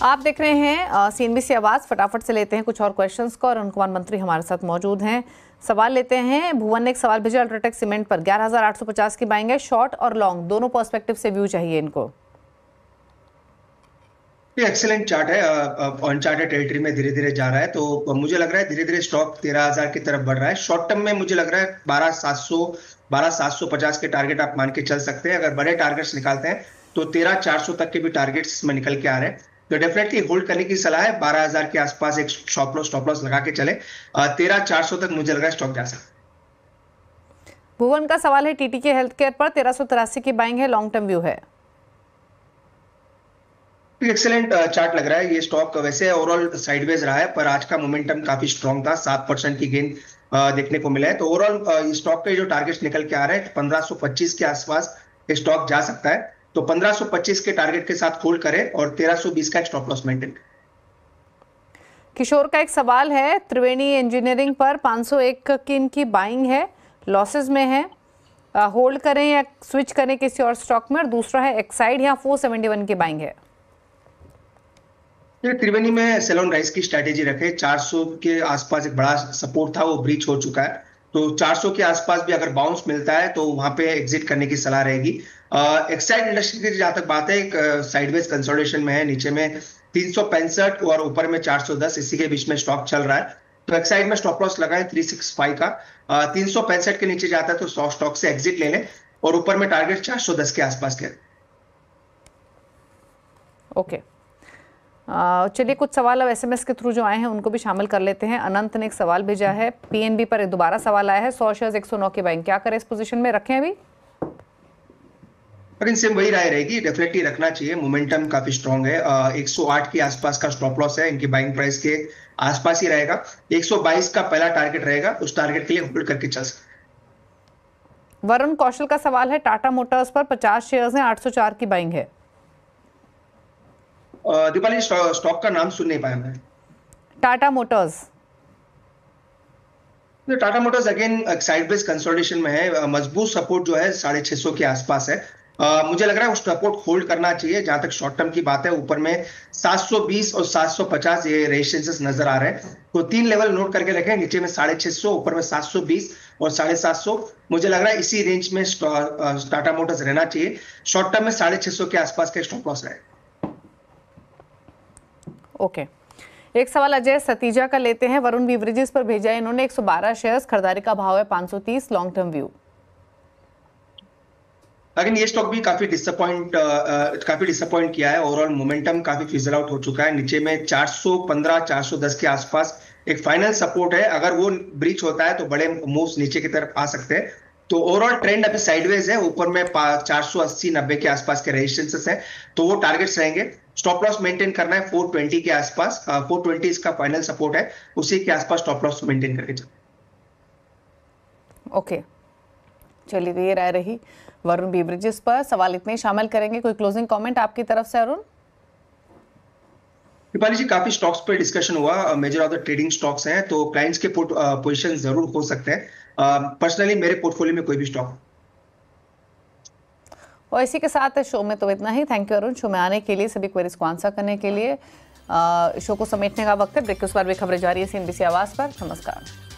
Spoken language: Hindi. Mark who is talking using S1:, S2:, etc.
S1: आप देख रहे हैं सीएनबीसी आवाज। फटाफट से लेते हैं कुछ और क्वेश्चंस को और अरुण कुमार मंत्री हमारे साथ मौजूद हैं। सवाल लेते हैं। भुवन ने एक सवाल भेजा अल्ट्राटेक सीमेंट पर 11,850 की बाइंग है। शॉर्ट और लॉन्ग दोनों पर्सपेक्टिव से व्यू चाहिए इनको।
S2: एक्सेलेंट चार्ट है। अनचार्टेड टेरिटरी में धीरे धीरे जा रहा है, तो मुझे लग रहा है धीरे धीरे स्टॉक 13,000 की तरफ बढ़ रहा है। शॉर्ट टर्म में मुझे लग रहा है 12,750 के टारगेट आप मान के चल सकते हैं। अगर बड़े टारगेट्स निकालते हैं तो 13,400 तक के भी टारगेट्स में निकल के आ रहे हैं, तो डेफिनेटली होल्ड करने की सलाह है। 12,000 के आसपास एक स्टॉप लॉस लगा के चले। 13,400 तक मुझे लग रहा है स्टॉक जा सकता है।
S1: भुवन का सवाल है टीटीके हेल्थ केयर पर 1383 की बाइंग है, लॉन्ग टर्म व्यू है।
S2: एक्सेलेंट चार्ट लग रहा है। ये स्टॉक वैसे ओवरऑल साइडवेज रहा है, पर आज का मोमेंटम काफी स्ट्रॉन्ग था। 7% की गेन देखने को मिला है। तो ओवरऑल स्टॉक के जो टारगेट्स निकल के आ रहे हैं 1525 के आसपास स्टॉक जा सकता है। तो 1525 के टारगेट के साथ होल्ड करें और 1320 का स्टॉप लॉस मेंटेन।
S1: किशोर का एक सवाल है त्रिवेणी इंजीनियरिंग पर 501 की इनकी बाइंग है, लॉसेस में है, होल्ड करें या स्विच करें किसी और स्टॉक में। और दूसरा है एक्साइड, यहाँ 471 की बाइंग है।
S2: त्रिवेणी में सेल ऑन राइज की स्ट्रैटेजी रखे। 400 के आसपास एक बड़ा सपोर्ट था, वो ब्रीच हो चुका है। तो 400 के आसपास भी अगर बाउंस मिलता है तो वहां पे एग्जिट करने की सलाह रहेगी। एक्साइड इंडस्ट्री की जहां तक बात है, एक साइडवेज कंसोलिडेशन में है। नीचे में 365 और ऊपर में 410, इसी के बीच में स्टॉक चल रहा है। तो एक्साइड में स्टॉप लॉस लगाएं 365 का। 365 के नीचे जाता है तो स्टॉक से एग्जिट ले लें और ऊपर में टारगेट 410 के आसपास के।
S1: ओके, चलिए कुछ सवाल अब एसएमएस के थ्रू जो आए हैं उनको भी शामिल कर लेते हैं। अनंत ने एक सवाल भेजा है, पीएनबी पर दोबारा सवाल आया है। 100 शेयर्स 109 की बाइंग, क्या करें इस पोजीशन में, रखें अभी?
S2: पर इनसे वही राय रहेगी, डेफिनेटली रखना चाहिए। मोमेंटम काफी स्ट्रांग है। 108 के आसपास का स्टॉप लॉस है, इनकी बाइंग प्राइस के आसपास ही रहेगा। 122 का पहला टारगेट रहेगा, उस टारगेट के लिए होल्ड करके चल सकते।
S1: वरुण कौशल का सवाल है टाटा मोटर्स पर 50 शेयर्स हैं, 804 की बाइंग है।
S2: दीपाली, स्टॉक का नाम सुन नहीं पाया मैं।
S1: Tata Motors.
S2: Tata Motors again sideways consolidation में है। मजबूत सपोर्ट जो है 650 के आसपास है। मुझे लग रहा है उस सपोर्ट होल्ड करना चाहिए। जहां तक शॉर्ट टर्म की बात है, ऊपर में 720 और 750 ये रेजिस्टेंसेस नजर आ रहे हैं। तो 3 लेवल नोट करके रखें, नीचे में 650, ऊपर में 720 और 750। मुझे लग रहा है इसी रेंज में टाटा मोटर्स रहना चाहिए। शॉर्ट टर्म में 650 के आसपास का स्टॉप लॉस रहे।
S1: ओके, एक सवाल अजय सतीजा का लेते हैं। वरुण बीवरेजेस पर भेजा है इन्होंने 112 शेयर्स, खरीदारी का भाव है 530, लॉन्ग टर्म व्यू।
S2: लेकिन ये स्टॉक भी काफी डिसअपॉइंट किया है। ओवरऑल मोमेंटम काफी फिजल आउट हो चुका है। नीचे में 415 410 के आसपास एक फाइनल सपोर्ट है। अगर वो ब्रीच होता है तो बड़े मूव्स नीचे की तरफ आ सकते हैं। तो ओवरऑल ट्रेंड अभी साइडवेज है। ऊपर में 480 90 के आसपास के रेजिस्टेंसेस हैं, तो वो टारगेट्स रहेंगे। स्टॉप लॉस मेंटेन करना है 420 के आसपास। 420 इसका फाइनल सपोर्ट है, उसी के आसपास स्टॉप लॉस मेंटेन करके चलते।
S1: ओके, चलिए तो ये राय रही वरुण बीवरेजेस पर। सवाल इतने शामिल करेंगे। कोई क्लोजिंग कमेंट आपकी तरफ से अरुण?
S2: दीपाली जी, काफी स्टॉक्स पे डिस्कशन हुआ। Measure of the trading stocks हैं, तो क्लाइंट्स के पोजीशन जरूर हो सकते हैं। पर्सनली मेरे पोर्टफोलियो में कोई भी स्टॉक।
S1: और इसी के साथ शो में तो इतना ही। थैंक यू अरुण, शो में आने के लिए, सभी क्वेरीज को आंसर करने के लिए। शो को समेटने का वक्त है। ब्रेक के उस बार भी खबरें जारी है सीएनबीसी आवाज पर। नमस्कार।